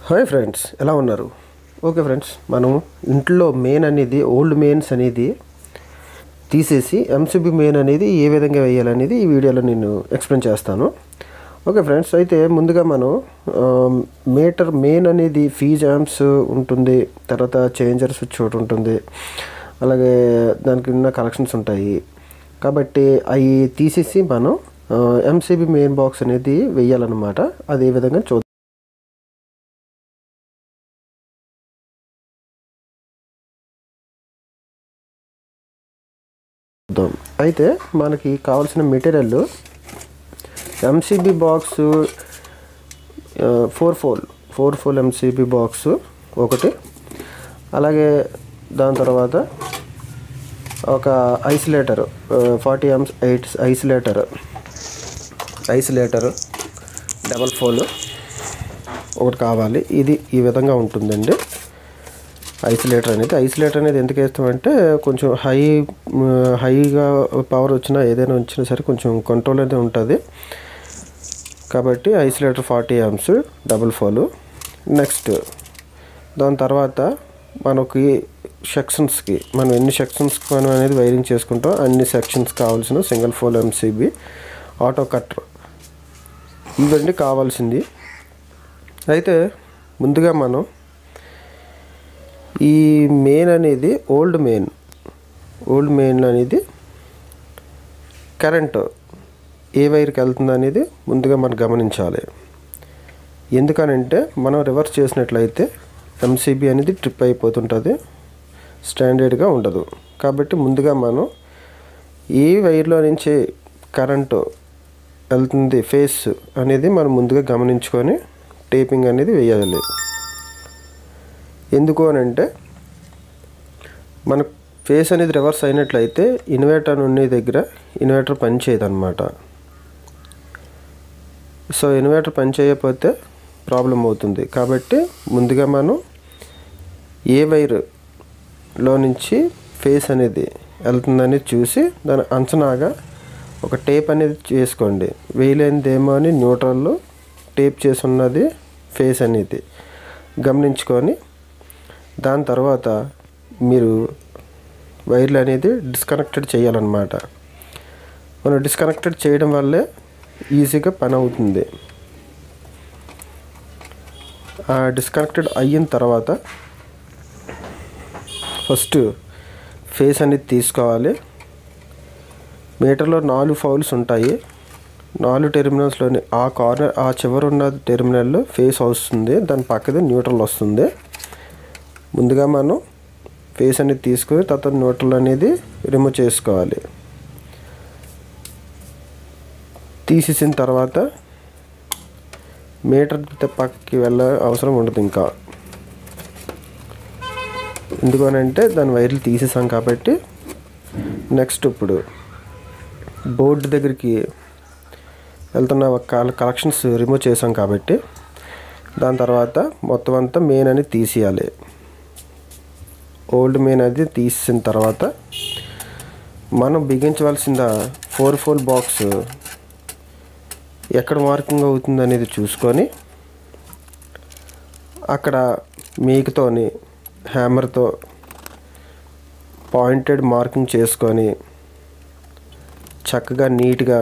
Hi friends, ఎలా ఉన్నారు? Okay friends, మనం ఇంట్లో మెయిన్ అనేది ఓల్డ్ మెయిన్స్ అనేది తీసేసి ఎంసీబీ మెయిన్ అనేది ఏ విధంగా వేయాలనేది ఈ వీడియోలో నేను ఎక్స్ప్లెయిన్ చేస్తాను. ఓకే ఫ్రెండ్స్, అయితే ముందుగా మనం మీటర్ మెయిన్ అనేది ఫీజ్ యాంప్స్ ఉంటుంది, తర్వాత చేంజర్ స్విచ్ ఒకటి ఉంటుంది, అలాగే దానికి ఉన్న కనెక్షన్స్ ఉంటాయి. కాబట్టి అవి తీసేసి మనం ఎంసీబీ మెయిన్ బాక్స్ అనేది వేయాలన్నమాట. అది ఏ విధంగా చూద్దాం. అయితే మనకి కావాల్సిన material MCB box 4 MCB box ఒకటి, అలాగే దాని తర్వాత ఒక isolator 40 amps isolator double pole ఒకటి కావాలి. ఇది ఈ విధంగా ఉంటుందండి. ఐసోలేటర్ అనేది ఎందుకు వేస్తామంటే కొంచెం హైగా పవర్ వచ్చినా ఏదైనా వచ్చినా సరే కొంచెం కంట్రోల్ అనేది ఉంటుంది. కాబట్టి isolator 40 amps double pole. Next దాని తర్వాత మనకి సెక్షన్స్కి మనం ఎన్ని సెక్షన్స్కి మనం అనేది వైరింగ్ చేసుకుంటాం అన్ని సెక్షన్స్ కావాల్సిన single pole MCB auto cutter ఇవన్నీ కావాల్సింది. అయితే ముందుగా మనం ఈ మెయిన్ అనేది ఓల్డ్ మెయిన్ అనేది కరెంటు ఏ వైర్కి వెళ్తుంది అనేది ముందుగా మనం గమనించాలి. ఎందుకనంటే మనం రివర్స్ చేసినట్లయితే ఎంసీబీ అనేది ట్రిప్ అయిపోతుంటుంది, స్టాండర్డ్గా ఉండదు. కాబట్టి ముందుగా మనం ఏ వైర్లో నుంచి కరెంటు వెళ్తుంది ఫేస్ అనేది మనం ముందుగా గమనించుకొని టేపింగ్ అనేది వేయాలి. ఎందుకు అని అంటే మన ఫేస్ అనేది రివర్స్ అయినట్లయితే ఇన్వర్టర్ ఉన్న దగ్గర ఇన్వర్టర్ పనిచేయదన్నమాట. సో ఇన్వర్టర్ పనిచేయకపోతే ప్రాబ్లం అవుతుంది. కాబట్టి ముందుగా మనం ఏ వైర్లో నుంచి ఫేస్ అనేది వెళ్తుందని చూసి దాని అంచనాగా ఒక టేప్ అనేది చేసుకోండి. వేయలేనిదేమో అని న్యూట్రల్లో టేప్ చేసి ఉన్నది ఫేస్ అనేది గమనించుకొని దాని తర్వాత మీరు వైర్లు అనేది డిస్కనెక్టెడ్ చేయాలన్నమాట. మనం డిస్కనెక్టెడ్ చేయడం వల్లే ఈజీగా పని అవుతుంది. ఆ డిస్కనెక్టెడ్ అయిన తర్వాత ఫస్ట్ ఫేస్ అనేది తీసుకోవాలి. మీటర్లో 4 ఫౌల్స్ ఉంటాయి. 4 టెర్మినల్స్లోని ఆ చివరి ఉన్న టెర్మినల్లో ఫేస్ వస్తుంది, దాని పక్కదే న్యూట్రల్ వస్తుంది. ముందుగా మనం ఫేస్ అనేది తీసుకొని తర్వాత న్యూట్రల్ అనేది రిమూవ్ చేసుకోవాలి. తీసేసిన తర్వాత మీటర్ పక్కకి వెళ్ళే అవసరం ఉండదు ఇంకా. ఎందుకనంటే దాని వైర్లు తీసేసాం కాబట్టి. నెక్స్ట్ ఇప్పుడు బోర్డు దగ్గరికి వెళ్తున్న కనెక్షన్స్ రిమూవ్ చేసాం కాబట్టి దాని తర్వాత మొత్తం అంతా మెయిన్ అనేది తీసేయాలి. ఓల్డ్ మెయిన్ అది తీసిన తర్వాత మనం బిగించవలసిన 4 బాక్స్ ఎక్కడ మార్కింగ్ అవుతుంది అనేది చూసుకొని అక్కడ మీకుతోని హ్యామర్తో పాయింటెడ్ మార్కింగ్ చేసుకొని చక్కగా నీట్గా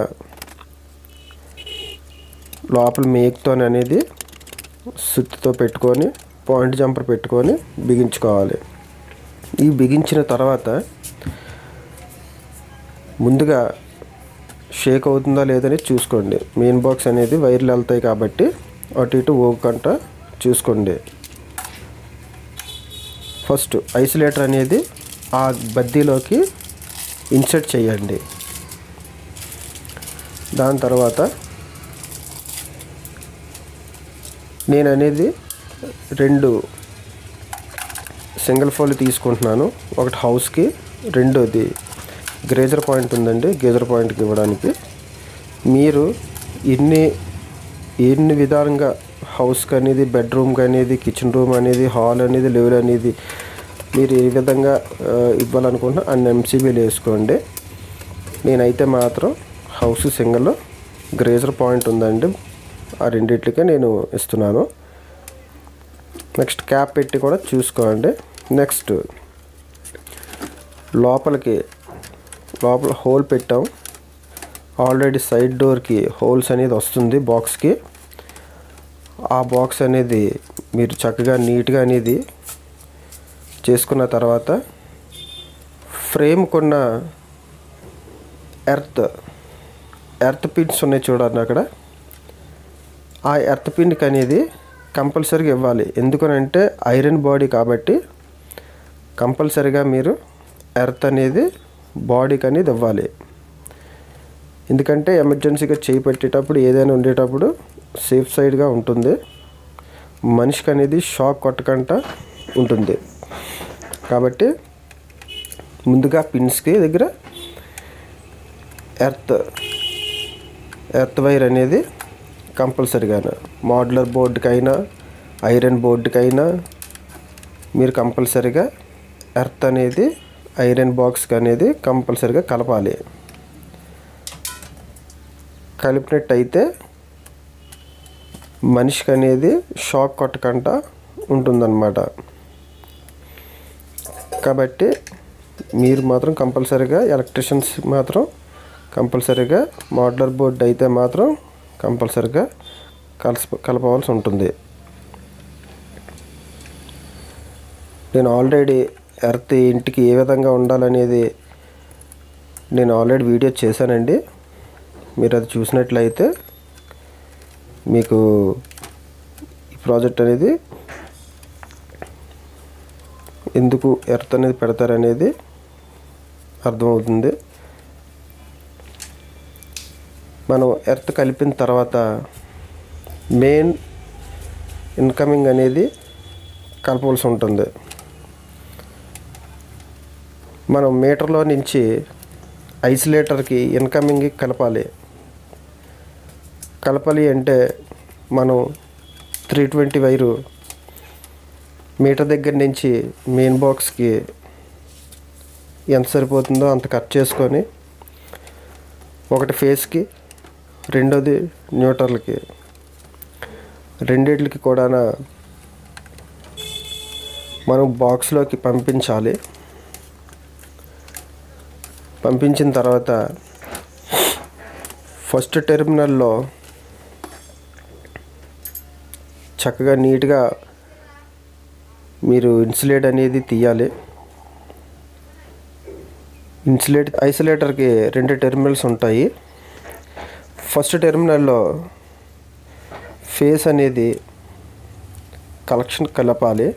లోపల మేకుతో అనేది సుత్తితో పెట్టుకొని పాయింట్ జంపర్ పెట్టుకొని బిగించుకోవాలి. ఈ బిగించిన తర్వాత ముందుగా షేక్ అవుతుందా లేదని చూసుకోండి. మెయిన్ బాక్స్ అనేది వైర్లు వెళ్తాయి కాబట్టి అటు ఇటు ఊగకుండా చూసుకోండి. ఫస్ట్ ఐసోలేటర్ అనేది ఆ బద్దీలోకి ఇన్సర్ట్ చేయండి. దాని తర్వాత నేను అనేది 2 సింగిల్ ఫోల్ తీసుకుంటున్నాను. ఒకటి హౌస్కి, రెండోది గ్రేజర్ పాయింట్ ఉందండి, గేజర్ పాయింట్కి ఇవ్వడానికి. మీరు ఎన్ని విధాలుగా హౌస్కి అనేది, బెడ్రూమ్కి అనేది, కిచెన్ రూమ్ అనేది, హాల్ అనేది, లివింగ్ అనేది మీరు ఏ విధంగా ఇవ్వాలనుకుంటున్నా అన్ని ఎంసీబీలు వేసుకోండి. నేనైతే మాత్రం హౌస్ సింగిల్, గ్రేజర్ పాయింట్ ఉందండి, ఆ రెండిట్లకే నేను ఇస్తున్నాను. నెక్స్ట్ క్యాప్ పెట్టి కూడా చూసుకోండి. నెక్స్ట్ లోపల హోల్ పెట్టాం. ఆల్రెడీ సైడ్ డోర్కి హోల్స్ అనేది వస్తుంది బాక్స్కి. ఆ బాక్స్ అనేది మీరు చక్కగా నీట్గా అనేది చేసుకున్న తర్వాత ఫ్రేమ్ కొన్న ఎర్త్ పిన్స్ ఉన్నాయి చూడండి అక్కడ. ఆ ఎర్త్ పిన్కి అనేది కంపల్సరీగా ఇవ్వాలి. ఎందుకనంటే ఐరన్ బాడీ కాబట్టి కంపల్సరీగా మీరు ఎర్త్ అనేది బాడీకి అనేది ఇవ్వాలి. ఎందుకంటే ఎమర్జెన్సీగా చేయి పెట్టేటప్పుడు ఏదైనా ఉండేటప్పుడు సేఫ్ సైడ్గా ఉంటుంది, మనిషికి అనేది షాక్ కొట్టకుండా ఉంటుంది. కాబట్టి ముందుగా పిన్స్కి దగ్గర ఎర్త్ వైర్ అనేది కంపల్సరీగా మోడ్యులర్ బోర్డుకైనా ఐరన్ బోర్డుకైనా మీరు కంపల్సరీగా ఎర్త్ అనేది ఐరన్ బాక్స్కి అనేది కంపల్సరీగా కలపాలి. కలిపినట్టయితే మనిషికి అనేది షాక్ కొట్టకుండా ఉంటుందన్నమాట. కాబట్టి మీరు మాత్రం కంపల్సరీగా ఎలక్ట్రీషియన్స్ మాత్రం కంపల్సరీగా మోడ్యులర్ బోర్డ్ అయితే మాత్రం కంపల్సరీగా కలపవలసి ఉంటుంది. నేను ఆల్రెడీ ఎర్త్ ఇంటికి ఏ విధంగా ఉండాలనేది నేను ఆల్రెడీ వీడియో చేశానండి. మీరు అది చూసినట్లయితే మీకు ఈ ప్రాజెక్ట్ అనేది ఎందుకు ఎర్త్ అనేది పెడతారనేది అర్థమవుతుంది. మనం ఎర్త్ కలిపిన తర్వాత మెయిన్ ఇన్కమింగ్ అనేది కలపవలసి ఉంటుంది. మనం మీటర్లో నుంచి ఐసోలేటర్కి ఇన్కమింగ్కి కలపాలి అంటే మనం 320 వైరు మీటర్ దగ్గర నుంచి మెయిన్ బాక్స్కి ఎంత సరిపోతుందో అంత కట్ చేసుకొని ఒకటి ఫేస్కి రెండోది న్యూట్రల్కి రెండిట్లకి కూడా మనం బాక్స్లోకి పంపించాలి. పంపించిన తర్వాత ఫస్ట్ టెర్మినల్లో చక్కగా నీట్గా మీరు ఇన్సులేట్ అనేది తీయాలి. ఐసోలేటర్కి 2 టెర్మినల్స్ ఉంటాయి. ఫస్ట్ టెర్మినల్లో ఫేస్ అనేది కలెక్షన్ కలపాలి.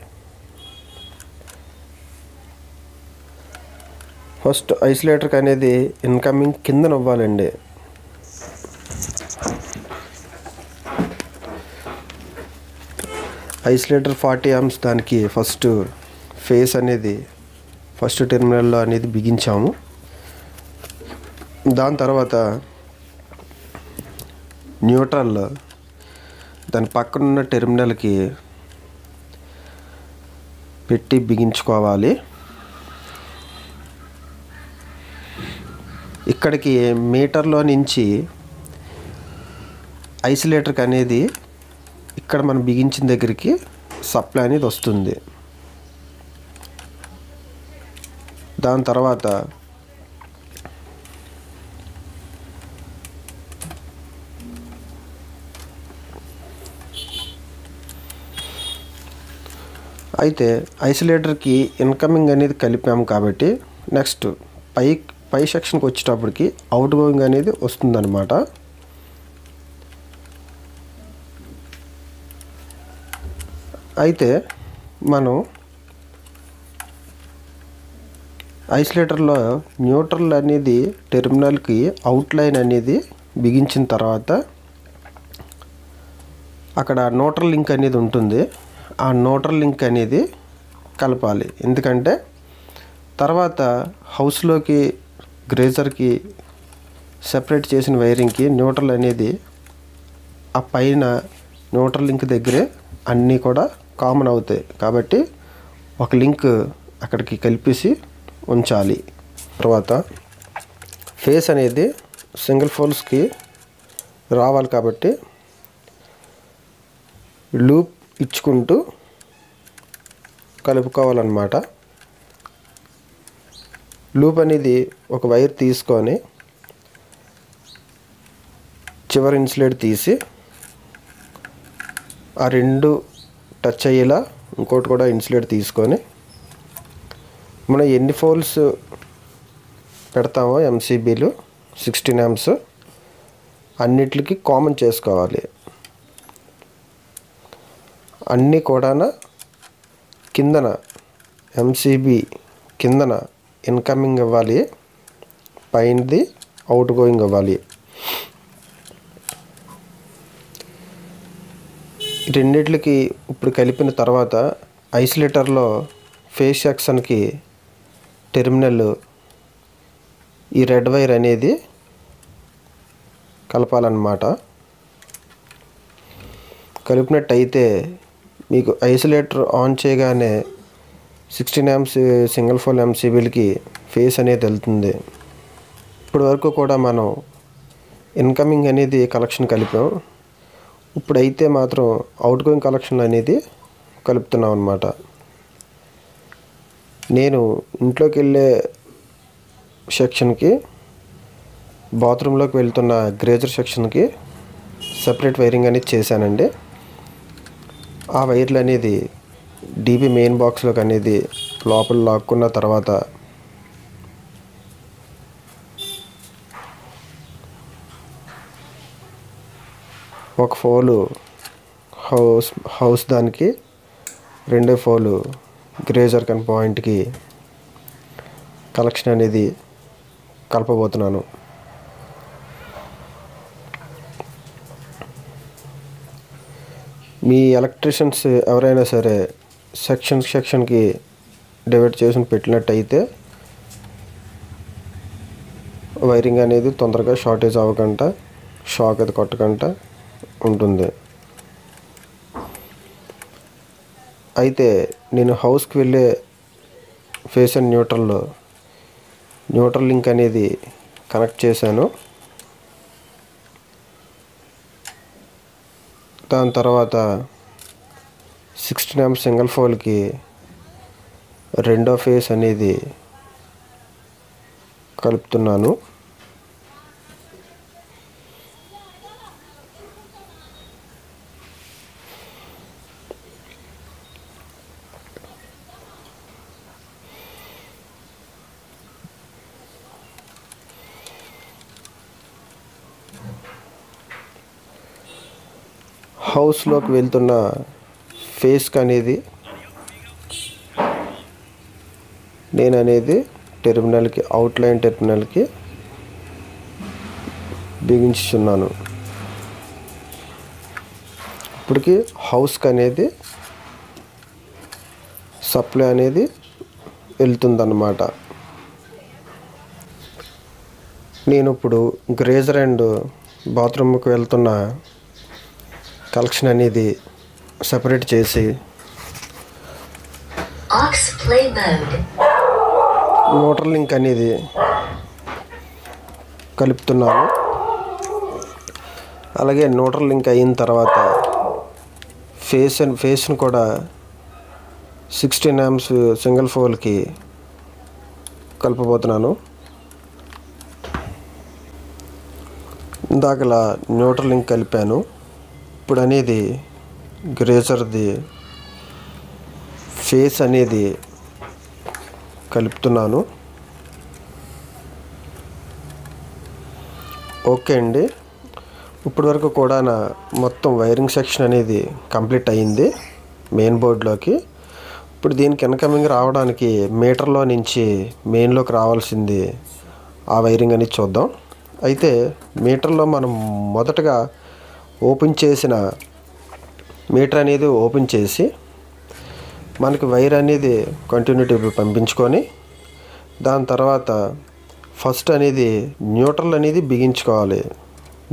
ఫస్ట్ ఐసోలేటర్కి అనేది ఇన్కమింగ్ కింద నవ్వాలండి. ఐసోలేటర్ 40 amps దానికి ఫస్ట్ ఫేస్ అనేది ఫస్ట్ టెర్మినల్లో అనేది బిగించాము. దాని తర్వాత న్యూట్రల్ దాని పక్కనున్న టెర్మినల్కి పెట్టి బిగించుకోవాలి. ఇక్కడికి మీటర్లో నుంచి ఐసోలేటర్కి అనేది ఇక్కడ మనం బిగించిన దగ్గరికి సప్లై అనేది వస్తుంది. దాని తర్వాత అయితే ఐసోలేటర్కి ఇన్కమింగ్ అనేది కలిపాము కాబట్టి నెక్స్ట్ పై సెక్షన్కి వచ్చేటప్పటికి అవుట్ గోయింగ్ అనేది వస్తుందన్నమాట. అయితే మనం ఐసోలేటర్లో న్యూట్రల్ అనేది టెర్మినల్కి అవుట్లైన్ అనేది బిగించిన తర్వాత అక్కడ న్యూట్రల్ లింక్ అనేది ఉంటుంది. ఆ న్యూట్రల్ లింక్ అనేది కలపాలి. ఎందుకంటే తర్వాత హౌస్లోకి గ్రేజర్కి సెపరేట్ చేసిన వైరింగ్కి న్యూట్రల్ అనేది ఆ పైన న్యూట్రల్ లింక్ దగ్గరే అన్నీ కూడా కామన్ అవుతాయి. కాబట్టి ఒక లింక్ అక్కడికి కలిపేసి ఉంచాలి. తర్వాత ఫేస్ అనేది సింగిల్ ఫోల్స్కి రావాలి కాబట్టి లూప్ ఇచ్చుకుంటూ కలుపుకోవాలన్నమాట. లూప్ అనేది ఒక వైర్ తీసుకొని చివరి ఇన్సులేట్ తీసి ఆ రెండు టచ్ అయ్యేలా ఇంకోటి కూడా ఇన్సులేట్ తీసుకొని మనం ఎన్ని ఫోల్స్ పెడతామో ఎంసీబీలు 16 amps అన్నిటికి కామన్ చేసుకోవాలి. అన్నీ కూడా కిందన ఎంసీబీ కిందన ఇన్కమింగ్ ఇవ్వాలి, పైనది అవుట్ గోయింగ్ ఇవ్వాలి. రెండిట్లకి ఇప్పుడు కలిపిన తర్వాత ఐసోలేటర్లో ఫేస్ సెక్షన్కి టెర్మినల్ ఈ రెడ్ వైర్ అనేది కలపాలన్నమాట. కలిపినట్టయితే మీకు ఐసోలేటర్ ఆన్ చేయగానే 16 amps సింగిల్ ఫోల్ ఎంసీబీలకి ఫేస్ అనేది వెళ్తుంది. ఇప్పటి వరకు కూడా మనం ఇన్కమింగ్ అనేది కలెక్షన్ కలిపాం. ఇప్పుడైతే మాత్రం అవుట్ గోయింగ్ కలెక్షన్ అనేది కలుపుతున్నాం అన్నమాట. నేను ఇంట్లోకి వెళ్ళే సెక్షన్కి, బాత్రూంలోకి వెళ్తున్న గ్రేజర్ సెక్షన్కి సెపరేట్ వైరింగ్ అనేది చేశానండి. ఆ వైర్లు అనేది డీబీ మెయిన్ బాక్స్లోకి అనేది లోపల లాక్కున్న తర్వాత ఒక ఫోలు హౌస్ దానికి, రెండో ఫోలు గ్రేజర్ కన్ పాయింట్కి కలెక్షన్ అనేది కలపబోతున్నాను. మీ ఎలక్ట్రీషియన్స్ ఎవరైనా సరే సెక్షన్కి డివైడ్ చేసి పెట్టినట్టయితే వైరింగ్ అనేది తొందరగా షార్టేజ్ అవ్వకుండా, షాక్ అది కొట్టకుండా ఉంటుంది. అయితే నేను హౌస్కి వెళ్ళే ఫేస్ అండ్ న్యూట్రల్ లింక్ అనేది కనెక్ట్ చేశాను. దాని తర్వాత 16 amps సింగిల్ ఫోల్కి రెండో ఫేస్ అనేది కలుపుతున్నాను. హౌస్లోకి వెళ్తున్న ఫేస్కి అనేది నేను అనేది టెర్మినల్కి, అవుట్లైన్ టెర్మినల్కి బిగించున్నాను. ఇప్పటికి హౌస్కి అనేది సప్లై అనేది వెళ్తుందన్నమాట. నేను ఇప్పుడు గ్రేజర్ అండ్ బాత్రూమ్కి వెళ్తున్న కలెక్షన్ అనేది సెపరేట్ చేసి న్యూట్రల్ లింక్ అనేది కలుపుతున్నాను. అలాగే న్యూట్రల్ లింక్ అయిన తర్వాత ఫేస్ని కూడా 16 amps single polki కలపబోతున్నాను. ఇందాకలా neutral link కలిపాను. ఇప్పుడు అనేది గ్రేజర్ది ఫేస్ అనేది కలుపుతున్నాను. ఓకే అండి, ఇప్పటి వరకు కూడా మొత్తం వైరింగ్ సెక్షన్ అనేది కంప్లీట్ అయ్యింది మెయిన్ బోర్డులోకి. ఇప్పుడు దీనికి ఇన్కమింగ్ రావడానికి మీటర్లో నుంచి మెయిన్లోకి రావాల్సింది ఆ వైరింగ్ అనేది చూద్దాం. అయితే మీటర్లో మనం మొదటగా ఓపెన్ చేసిన మీటర్ అనేది ఓపెన్ చేసి మనకి వైర్ అనేది కంటిన్యూటీ పంపించుకొని దాని తర్వాత ఫస్ట్ అనేది న్యూట్రల్ అనేది బిగించుకోవాలి.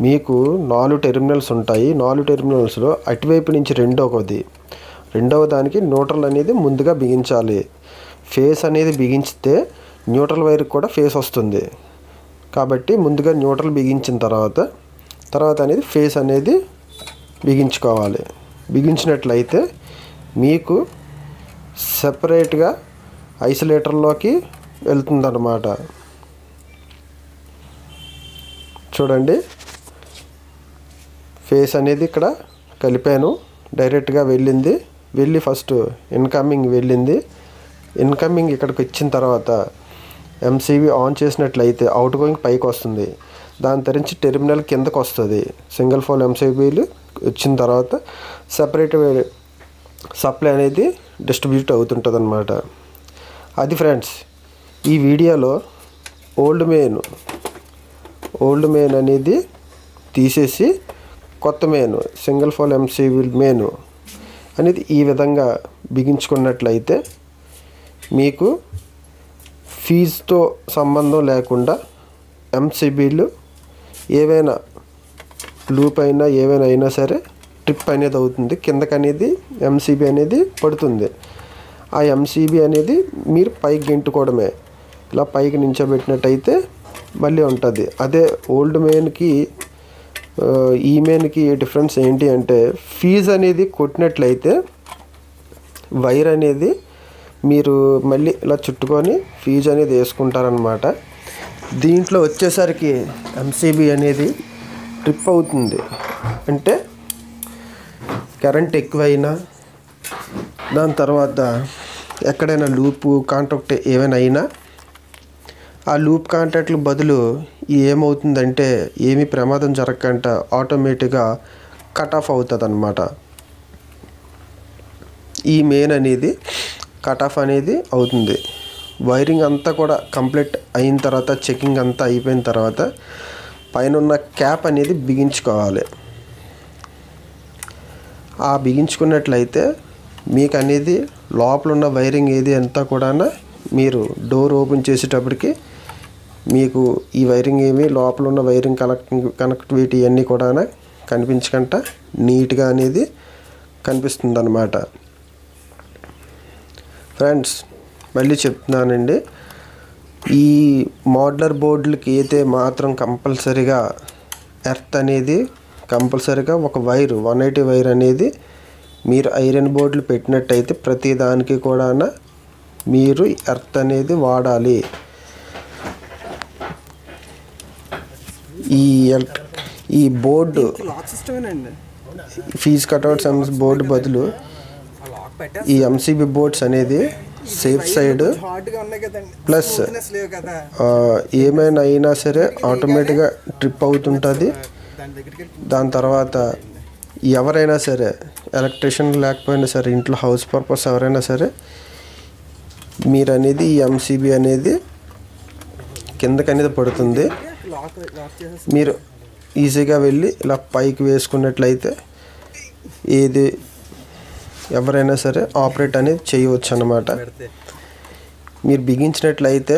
మీకు 4 టెర్మినల్స్ ఉంటాయి. 4 టెర్మినల్స్లో అటువైపు నుంచి రెండవ దానికి న్యూట్రల్ అనేది ముందుగా బిగించాలి. ఫేస్ అనేది బిగించితే న్యూట్రల్ వైర్కి కూడా ఫేస్ వస్తుంది. కాబట్టి ముందుగా న్యూట్రల్ బిగించిన తర్వాత అనేది ఫేస్ అనేది బిగించుకోవాలి. బిగించినట్లయితే మీకు సెపరేట్గా ఐసోలేటర్లోకి వెళ్తుందన్నమాట. చూడండి, ఫేస్ అనేది ఇక్కడ కలిపాను, డైరెక్ట్గా వెళ్ళి ఫస్ట్ ఇన్కమింగ్ వెళ్ళింది. ఇన్కమింగ్ ఇక్కడికి వచ్చిన తర్వాత ఎంసీబీ ఆన్ చేసినట్లయితే అవుట్ గోయింగ్ పైకి వస్తుంది. దాని తరించి టెర్మినల్ కిందకు వస్తుంది. సింగిల్ ఫోల్ ఎంసీబీలు వచ్చిన తర్వాత సపరేట్ సప్లై అనేది డిస్ట్రిబ్యూట్ అవుతుంటుంది అన్నమాట. అది ఫ్రెండ్స్, ఈ వీడియోలో ఓల్డ్ మెయిన్ అనేది తీసేసి కొత్త main single pole MCB main అనేది ఈ విధంగా బిగించుకున్నట్లయితే మీకు ఫీజుతో సంబంధం లేకుండా ఎంసీబీలు ఏవైనా లూప్ అయినా అయినా సరే ట్రిప్ అనేది అవుతుంది. కిందకి అనేది ఎంసీబీ అనేది పడుతుంది. ఆ ఎంసీబీ అనేది మీరు పైకి గెంటుకోవడమే. ఇలా పైకి నించోబెట్టినట్టయితే మళ్ళీ ఉంటుంది. అదే ఓల్డ్ మెయిన్కి ఈ మెయిన్కి డిఫరెన్స్ ఏంటి అంటే, ఫీజ్ అనేది కొట్టినట్లయితే వైర్ అనేది మీరు మళ్ళీ ఇలా చుట్టుకొని ఫీజ్ అనేది వేసుకుంటారనమాట. దీంట్లో వచ్చేసరికి ఎంసీబీ అనేది ట్రిప్ అవుతుంది. అంటే కరెంట్ ఎక్కువైనా, దాని తర్వాత ఎక్కడైనా లూపు కాంటాక్ట్ ఏమైనా అయినా ఆ లూప్ కాంటాక్ట్ల బదులు ఏమవుతుందంటే ఏమీ ప్రమాదం జరగకుండా ఆటోమేటిక్గా కట్ ఆఫ్ అవుతుంది అన్నమాట. ఈ మెయిన్ అనేది కట్ ఆఫ్ అనేది అవుతుంది. వైరింగ్ అంతా కూడా కంప్లీట్ అయిన తర్వాత, చెకింగ్ అంతా అయిపోయిన తర్వాత పైన ఉన్న క్యాప్ అనేది బిగించుకోవాలి. ఆ బిగించుకున్నట్లయితే మీకు అనేది లోపల ఉన్న వైరింగ్ ఏది అంతా కూడా మీరు డోర్ ఓపెన్ చేసేటప్పటికి మీకు ఈ వైరింగ్ ఏమి లోపల ఉన్న వైరింగ్ కనెక్టివిటీ అన్నీ కూడా కనిపించకుండా నీట్గా అనేది కనిపిస్తుంది అన్నమాట. ఫ్రెండ్స్, మళ్ళీ చెప్తున్నానండి, ఈ మోడ్యులర్ బోర్డులకి అయితే మాత్రం కంపల్సరీగా ఎర్త్ అనేది కంపల్సరీగా ఒక వైర్ 180 వైర్ అనేది మీరు ఐరన్ బోర్డులు పెట్టినట్టయితే ప్రతి దానికి కూడా మీరు ఎర్త్ అనేది వాడాలి. ఈ బోర్డు ఫీజ్ కట్అవుట్స్ బోర్డు బదులు ఈ ఎంసీబీ బోర్డ్స్ అనేది సేఫ్ సైడ్ ప్లస్ ఏమైనా అయినా సరే ఆటోమేటిక్గా ట్రిప్ అవుతుంటుంది. దాని తర్వాత ఎవరైనా సరే ఎలక్ట్రీషియన్ లేకపోయినా సరే ఇంట్లో హౌస్ పర్పస్ ఎవరైనా సరే మీరు అనేది ఈ ఎంసీబీ అనేది కిందకి అనేది పడుతుంది. మీరు ఈజీగా వెళ్ళి ఇలా పైకి వేసుకున్నట్లయితే ఏది ఎవరైనా సరే ఆపరేట్ అనేది చేయవచ్చు అన్నమాట. మీరు బిగించినట్లయితే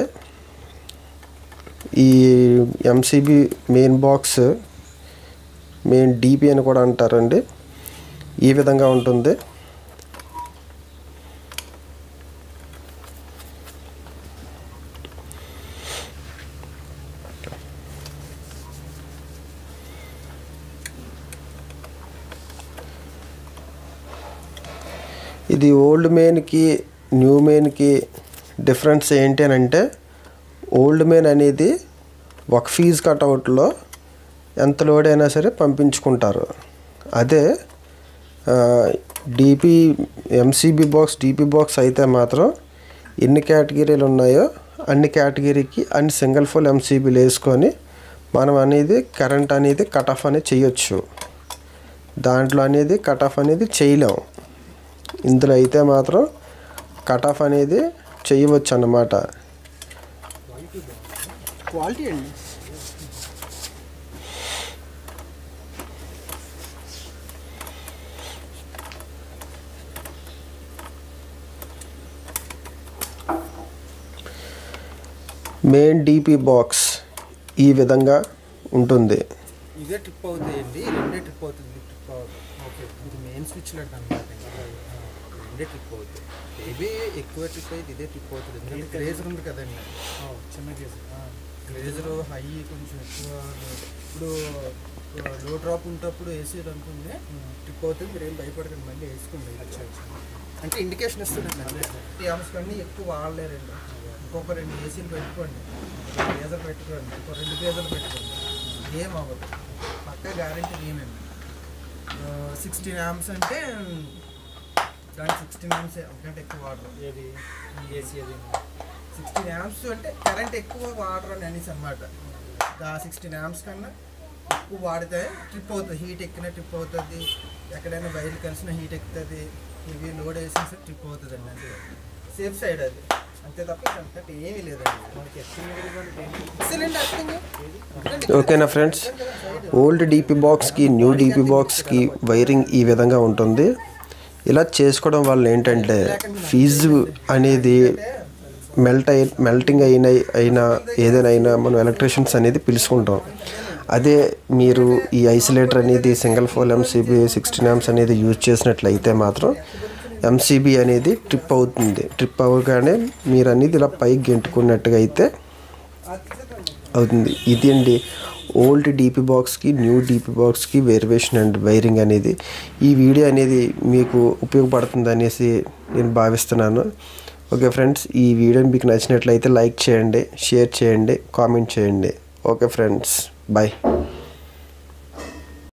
ఈ MCB main box, main DP అని కూడా అంటారండి, ఈ విధంగా ఉంటుంది. ఇది ఓల్డ్ మెయిన్కి న్యూ మెయిన్కి డిఫరెన్స్ ఏంటి అని అంటే, ఓల్డ్ మెయిన్ అనేది ఒక ఫీజ్ కట్అవుట్లో ఎంత లోడ్ అయినా సరే పంపించుకుంటారు. అదే ఎంసీబీ బాక్స్ డీపీ బాక్స్ అయితే మాత్రం ఎన్ని కేటగిరీలు ఉన్నాయో అన్ని కేటగిరీకి అన్ని సింగిల్ ఫోల్ ఎంసీబీలు వేసుకొని మనం అనేది కరెంట్ అనేది కట్ ఆఫ్ అనేది చేయొచ్చు. దాంట్లో అనేది కట్ ఆఫ్ అనేది చేయలేం. ఇందులో అయితే మాత్రం కట్ ఆఫ్ అనేది చేయవచ్చు అన్నమాట. క్వాలిటీ అండి. మెయిన్ డీపీ బాక్స్ ఈ విధంగా ఉంటుంది. ఇదే ట్రిప్ అవుతాయండి, రెండే ట్రిప్ అవుతుంది. ఓకే, ఇది మెయిన్ స్విచ్ లాంటి అన్నమాట. రెండే ట్రిప్ అవుతాయి. ఇవే ఎక్కువ ట్రిప్ అయితే ఇదే ట్రిప్ అవుతుంది. ఎందుకంటే గ్రేజర్ ఉంది కదండి, చిన్న గ్రేజర్ హై కొంచెం ఎక్కువ. ఇప్పుడు లో డ్రాప్ ఉంటప్పుడు వేసేది అనుకుంటే ట్రిప్ అవుతుంది. మీరు ఏం భయపడకండి, మళ్ళీ వేసుకోండి. అంటే ఇండికేషన్ ఇస్తుందండి. 50 amps కన్నా ఎక్కువ వాడలేరండి. ఇంకొక 2 ఏసీలు పెట్టుకోండి, గేజర్ పెట్టుకోండి, ఇంకో 2 గేజర్లు పెట్టుకోండి, ఏం అవ్వదు. పక్కా గ్యారెంటీ నేనండి. 16 amps అంటే దాని 16 amps ఒకటి ఎక్కువ వాడరు. ఏది ఏసీ అది 16 amps అంటే కరెంట్ ఎక్కువ వాడరు అని అనేసి అనమాట. 16 amps కన్నా ఎక్కువ వాడితే ట్రిప్ అవుతుంది, హీట్ ఎక్కిన ట్రిప్ అవుతుంది, ఎక్కడైనా బయలు కలిసిన హీట్ ఎక్కుతుంది, ఇవి లోడ్ వేసేసి ట్రిప్ అవుతుంది అండి. అంటే సేఫ్ సైడ్ అది అంతే తప్ప అంతటి ఏమీ లేదండి. ఓకేనా ఫ్రెండ్స్, ఓల్డ్ డీపీ బాక్స్కి న్యూ డీపీ బాక్స్కి వైరింగ్ ఈ విధంగా ఉంటుంది. ఇలా చేసుకోవడం వల్ల ఏంటంటే ఫీజు అనేది మెల్టింగ్ అయినా ఏదైనా మనం ఎలక్ట్రీషియన్స్ అనేది పిలుచుకుంటాం. అదే మీరు ఈ ఐసోలేటర్ అనేది సింగిల్ ఫోల్ ఎంసీబీ 16 amps అనేది యూజ్ చేసినట్లయితే మాత్రం ఎంసీబీ అనేది ట్రిప్ అవుతుంది. ట్రిప్ అవ్వగానే మీరు అనేది ఇలా పైకి గెంటుకున్నట్టుగా అయితే అవుతుంది. ఇది అండి ఓల్డ్ డీపీ బాక్స్కి న్యూ డీపీ బాక్స్కి వేరియేషన్ అండ్ వైరింగ్ అనేది. ఈ వీడియో అనేది మీకు ఉపయోగపడుతుంది అనేసి నేను భావిస్తున్నాను. ఓకే ఫ్రెండ్స్, ఈ వీడియో మీకు నచ్చినట్లయితే లైక్ చేయండి, షేర్ చేయండి, కామెంట్ చేయండి. Okay friends, bye.